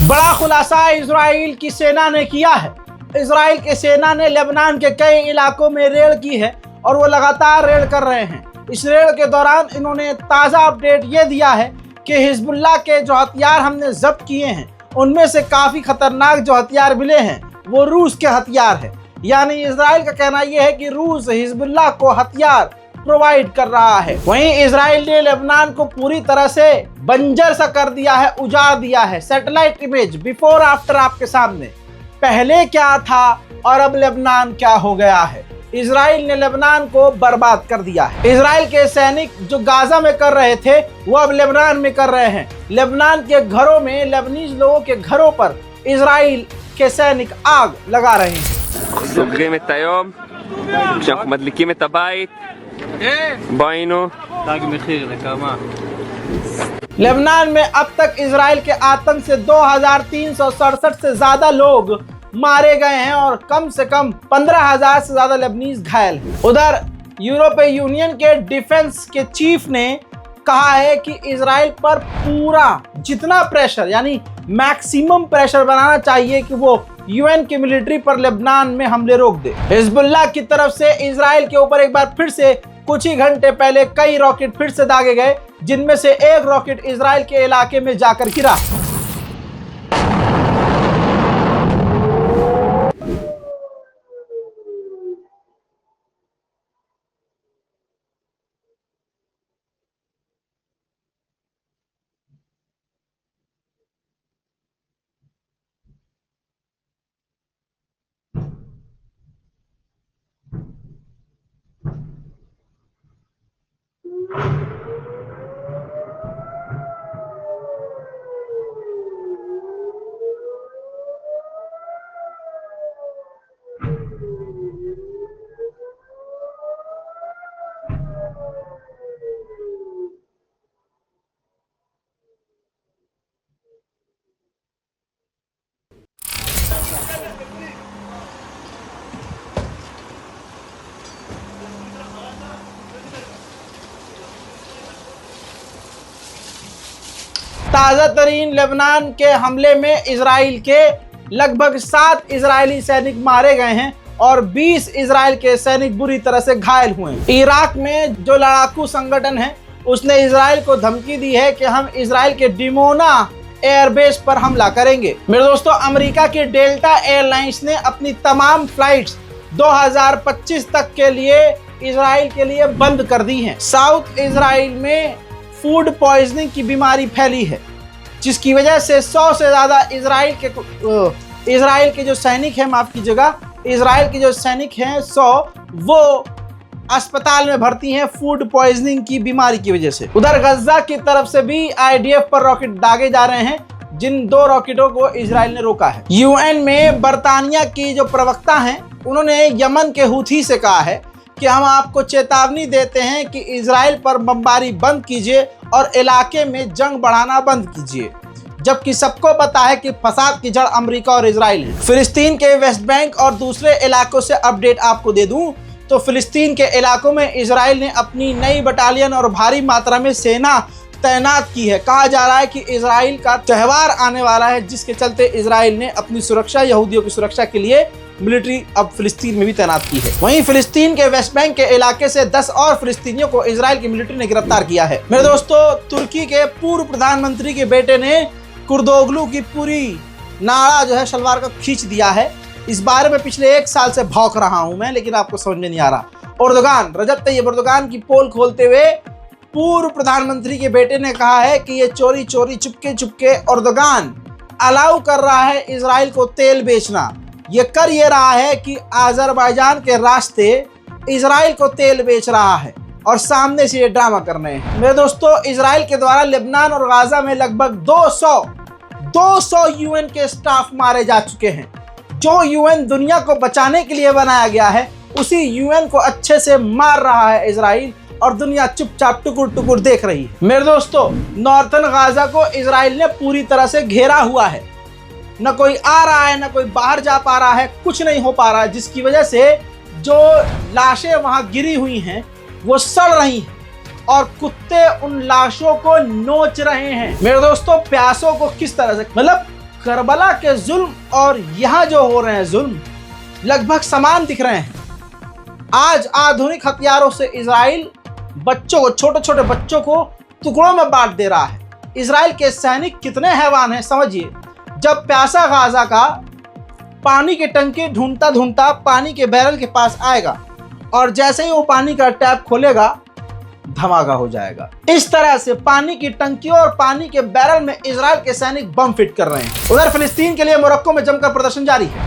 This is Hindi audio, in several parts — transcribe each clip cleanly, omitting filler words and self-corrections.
बड़ा खुलासा इजराइल की सेना ने किया है। इजराइल की सेना ने लेबनान के कई इलाकों में रेड की है और वो लगातार रेड कर रहे हैं। इस रेड के दौरान इन्होंने ताज़ा अपडेट ये दिया है कि हिजबुल्लाह के जो हथियार हमने जब्त किए हैं उनमें से काफ़ी खतरनाक जो हथियार मिले हैं वो रूस के हथियार है। यानी इजराइल का कहना यह है कि रूस हिजबुल्लाह को हथियार प्रोवाइड कर रहा है। वहीं इजराइल ने लेबनान को पूरी तरह से बंजर सा कर दिया है, उजाड़ दिया है। सैटेलाइट इमेज बिफोर आफ्टर आपके सामने, पहले क्या था और अब लेबनान क्या हो गया है। इजराइल ने लेबनान को बर्बाद कर दिया है। इजराइल के सैनिक जो गाजा में कर रहे थे वो अब लेबनान में कर रहे हैं। लेबनान के घरों में, लेबनीज लोगों के घरों पर इजराइल के सैनिक आग लगा रहे हैं। סוגרים את היום, כשאנחנו מדליקים את הבית, בוא היינו. תג מחיר לכמה? लेबनान में अब तक इजराइल के आतंक से 2367 से ज्यादा लोग मारे गए हैं और कम से कम 15,000 से ज्यादा लेबनीज घायल हैं। उधर यूरोपीय यूनियन के डिफेंस के चीफ ने कहा है कि इजराइल पर पूरा जितना प्रेशर यानी मैक्सिमम प्रेशर बनाना चाहिए कि वो यूएन की मिलिट्री पर लेबनान में हमले रोक दे। हिजबुल्लाह की तरफ से इजराइल के ऊपर एक बार फिर से कुछ ही घंटे पहले कई रॉकेट फिर से दागे गए, जिनमें से एक रॉकेट इजराइल के इलाके में जाकर गिरा। ताज़ा तरीन लेबनान के हमले में इजराइल के लगभग 7 इजरायली सैनिक मारे गए हैं और 20 इजराइल के सैनिक बुरी तरह से घायल हुए हैं। इराक में जो लड़ाकू संगठन है उसने इजराइल को धमकी दी है कि हम इजराइल के डिमोना एयरबेस पर हमला करेंगे। मेरे दोस्तों, अमेरिका की डेल्टा एयरलाइंस ने अपनी तमाम फ्लाइट्स 2025 तक के लिए इजराइल के लिए बंद कर दी हैं। साउथ इजराइल में फूड पॉइजनिंग की बीमारी फैली है, जिसकी वजह से 100 से ज़्यादा इजराइल के जो सैनिक हैं, माफ़ कीजिएगा, इजराइल के जो सैनिक हैं 100 वो अस्पताल में भर्ती हैं फूड पॉइजनिंग की बीमारी की वजह से। उधर गजा की तरफ से भी आईडीएफ पर रॉकेट दागे जा रहे हैं, जिन 2 रॉकेटों को इजराइल ने रोका है। यूएन में बरतानिया की जो प्रवक्ता हैं उन्होंने यमन के हूथी से कहा है कि हम आपको चेतावनी देते हैं कि इजराइल पर बमबारी बंद कीजिए और इलाके में जंग बढ़ाना बंद कीजिए, जबकि सबको पता है कि फसाद की जड़ अमेरिका और इजराइल है। फिलिस्तीन के वेस्ट बैंक और दूसरे इलाकों से अपडेट आपको दे दूं तो फिलिस्तीन के इलाकों में इजराइल ने अपनी नई बटालियन और भारी मात्रा में सेना तैनात की है। कहा जा रहा है कि इजराइल का त्यौहार आने वाला है, जिसके चलते इजराइल ने अपनी सुरक्षा, यहूदियों की सुरक्षा के लिए मिलिट्री अब फिलिस्तीन में भी तैनात की है। वहीं फिलिस्तीन के वेस्ट बैंक के इलाके से 10 और फिलिस्तीनियों को इजराइल की मिलिट्री ने गिरफ्तार किया है। मेरे दोस्तों, तुर्की के पूर्व प्रधानमंत्री के बेटे ने कुर्दोगलू की पूरी नाड़ा जो है शलवार का खींच दिया है। इस बारे में पिछले 1 साल से भौंक रहा हूं मैं, लेकिन आपको समझ में नहीं आ रहा। एर्दोगान, रजब तैयब एर्दोगान की पोल खोलते हुए पूर्व प्रधानमंत्री के बेटे ने कहा है कि ये चोरी चोरी चुपके चुपके एर्दोगान अलाउ कर रहा है इजराइल को तेल बेचना। ये कर ये रहा है कि अजरबैजान के रास्ते इजराइल को तेल बेच रहा है और सामने से ये ड्रामा कर रहे हैं। मेरे दोस्तों, इजराइल के द्वारा लेबनान और गाजा में लगभग 200 यूएन के स्टाफ मारे जा चुके हैं। जो यूएन दुनिया को बचाने के लिए बनाया गया है, उसी यूएन को अच्छे से मार रहा है इजराइल और दुनिया चुपचाप टुकुर टुकुर देख रही है। मेरे दोस्तों, नॉर्थन गाजा को इजराइल ने पूरी तरह से घेरा हुआ है। न कोई आ रहा है, न कोई बाहर जा पा रहा है, कुछ नहीं हो पा रहा है, जिसकी वजह से जो लाशें वहां गिरी हुई हैं वो सड़ रही हैं और कुत्ते उन लाशों को नोच रहे हैं। मेरे दोस्तों, प्यासों को किस तरह से, मतलब करबला के जुल्म और यहाँ जो हो रहे हैं जुल्म लगभग समान दिख रहे हैं। आज आधुनिक हथियारों से इजराइल बच्चों को, छोटे छोटे बच्चों को टुकड़ों में बांट दे रहा है। इजराइल के सैनिक कितने हैवान हैं समझिए। जब प्यासा गाजा का पानी के टंकी ढूंढता ढूंढता पानी के बैरल के पास आएगा और जैसे ही वो पानी का टैप खोलेगा धमाका हो जाएगा। इस तरह से पानी की टंकियों और पानी के बैरल में इजराइल के सैनिक बम फिट कर रहे हैं। उधर फिलिस्तीन के लिए मोरक्को में जमकर प्रदर्शन जारी है।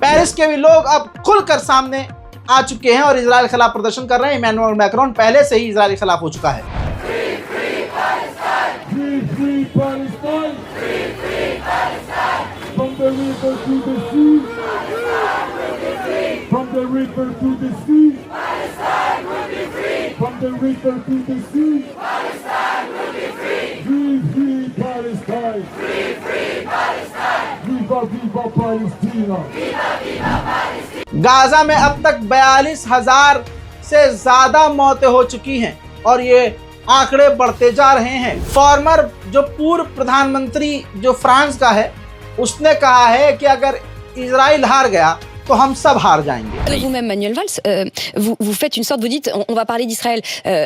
पेरिस के भी लोग अब खुलकर सामने आ चुके हैं और इजराइल के खिलाफ प्रदर्शन कर रहे हैं। इमैनुअल मैक्रोन पहले से ही इजराइल के खिलाफ हो चुका है। गाजा में अब तक 42,000 से ज्यादा मौतें हो चुकी हैं और ये आंकड़े बढ़ते जा रहे हैं। फॉर्मर जो पूर्व प्रधानमंत्री जो फ्रांस का है उसने कहा है कि अगर इजराइल हार गया तो हम सब हार जाएंगे। Vous-même, Manuel Valls, vous faites une sorte, vous dites, on va parler d'Israël.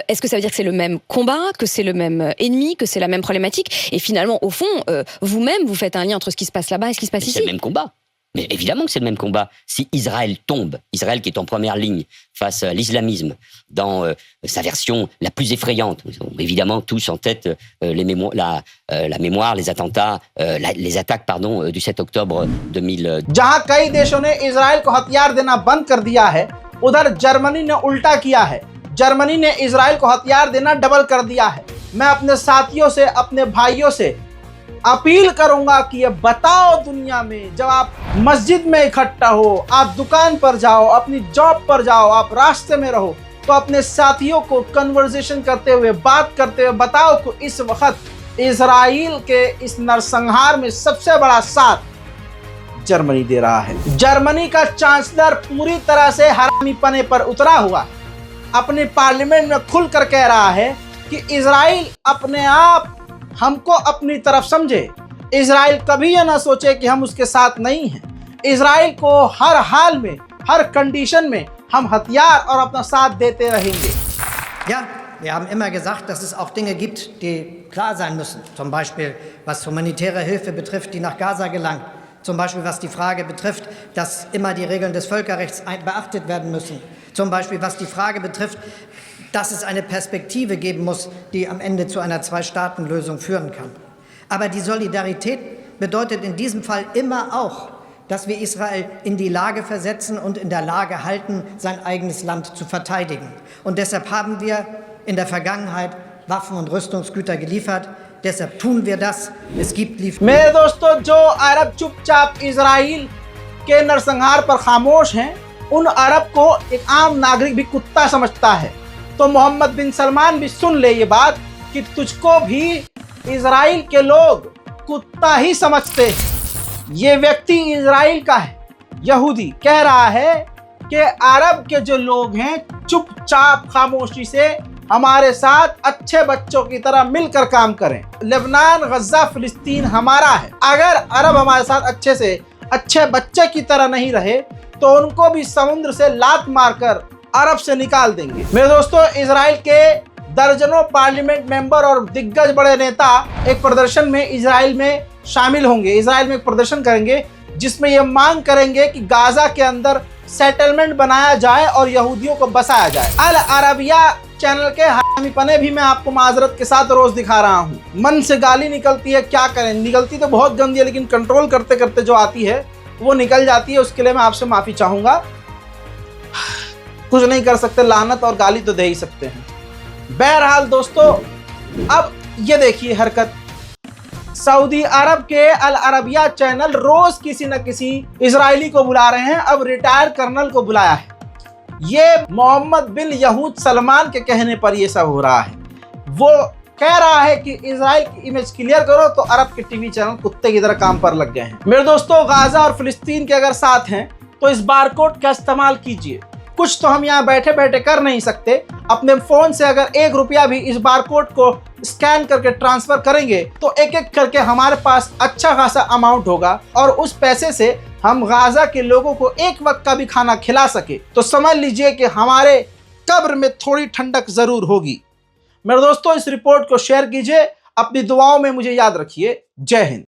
Est-ce que ça veut dire que c'est le même combat, que c'est le même ennemi, que c'est la même problématique? Et finalement, au fond, vous-même, vous faites un lien entre ce qui se passe là-bas et ce qui se passe ici. C'est le même combat. Mais évidemment que c'est le même combat. Si Israël tombe, Israël qui est en première ligne face à l'islamisme, dans sa version la plus effrayante, nous avons évidemment tous en tête la mémoire, les attentats, les attaques du 7 octobre 2000. जहां कई देशों ने इजराइल को हथियार देना बंद कर दिया है, उधर जर्मनी ने उल्टा किया है। जर्मनी ने इजराइल को हथियार देना डबल कर दिया है। मैं अपने साथियों से, अपने भाइयों से अपील करूंगा कि ये बताओ दुनिया में, जब आप मस्जिद में इकट्ठा हो, आप दुकान पर जाओ, अपनी जॉब पर जाओ, आप रास्ते में रहो, तो अपने साथियों को कन्वर्सेशन करते हुए, बात करते हुए बताओ कि इस वक्त इजराइल के इस नरसंहार में सबसे बड़ा साथ जर्मनी दे रहा है। जर्मनी का चांसलर पूरी तरह से हरामीपने पर उतरा हुआ अपने पार्लियामेंट में खुलकर कह रहा है कि इजराइल अपने आप हमको अपनी तरफ समझे। इजराइल कभी यह ना सोचे कि हम उसके साथ नहीं हैं। इजराइल को हर हाल में, हर कंडीशन में हम हथियार और अपना साथ देते रहेंगे। Ja, wir haben immer gesagt, dass es auch Dinge gibt, die klar sein müssen. Zum Beispiel, was humanitäre Hilfe betrifft, die nach Gaza gelangt. Zum Beispiel, was die Frage betrifft, dass immer die Regeln des Völkerrechts beachtet werden müssen. Zum Beispiel, was die Frage betrifft, dass es eine Perspektive geben muss, die am Ende zu einer Zwei-Staaten-Lösung führen kann. Aber die Solidarität bedeutet in diesem Fall immer auch, dass wir Israel in die Lage versetzen und in der Lage halten, sein eigenes Land zu verteidigen. Und deshalb haben wir in der Vergangenheit Waffen und Rüstungsgüter geliefert. Deshalb tun wir das. Es gibt Lieferungen. मेरे दोस्तों, जो अरब चुपचाप इजराइल के नरसंहार पर खामोश हैं, उन अरब को एक आम नागरिक भी कुत्ता समझता है। तो मोहम्मद बिन सलमान भी सुन ले ये बात कि तुझको भी इजराइल के लोग कुत्ता ही समझते हैं। ये व्यक्ति इजराइल का है, यहूदी, कह रहा है कि अरब के जो लोग हैं चुपचाप खामोशी से हमारे साथ अच्छे बच्चों की तरह मिलकर काम करें। लेबनान, गजा, फिलिस्तीन हमारा है। अगर अरब हमारे साथ अच्छे से अच्छे बच्चे की तरह नहीं रहे तो उनको भी समुद्र से लात मारकर अरब से निकाल देंगे। मेरे दोस्तों, इजराइल के दर्जनों पार्लियामेंट मेंबर और दिग्गज बड़े नेता एक प्रदर्शन में इजराइल में शामिल होंगे। इजराइल में एक प्रदर्शन करेंगे जिसमें ये मांग करेंगे कि गाजा के अंदर सेटलमेंट बनाया जाए और यहूदियों को बसाया जाए। अल अरबिया चैनल के हरामीपने भी मैं आपको माजरत के साथ रोज दिखा रहा हूँ। मन से गाली निकलती है, क्या करें, निकलती तो बहुत गंदी है, लेकिन कंट्रोल करते करते जो आती है वो निकल जाती है, उसके लिए मैं आपसे माफी चाहूंगा। कुछ नहीं कर सकते, लानत और गाली तो दे ही सकते हैं। बहरहाल दोस्तों, अब ये देखिए हरकत, सऊदी अरब के अल अरबिया चैनल रोज किसी न किसी इजरायली को बुला रहे हैं। अब रिटायर्ड कर्नल को बुलाया है। ये मोहम्मद बिन यहूद सलमान के कहने पर यह सब हो रहा है। वो कह रहा है कि इजराइल की इमेज क्लियर करो, तो अरब के टीवी चैनल कुत्ते की तरह काम पर लग गए हैं। मेरे दोस्तों, गाजा और फिलिस्तीन के अगर साथ हैं तो इस बारकोड का इस्तेमाल कीजिए। कुछ तो हम यहाँ बैठे बैठे कर नहीं सकते। अपने फोन से अगर 1 रुपया भी इस बारकोड को स्कैन करके ट्रांसफर करेंगे तो एक एक करके हमारे पास अच्छा खासा अमाउंट होगा, और उस पैसे से हम गाजा के लोगों को एक वक्त का भी खाना खिला सके तो समझ लीजिए कि हमारे कब्र में थोड़ी ठंडक जरूर होगी। मेरे दोस्तों, इस रिपोर्ट को शेयर कीजिए, अपनी दुआओं में मुझे याद रखिए। जय हिंद।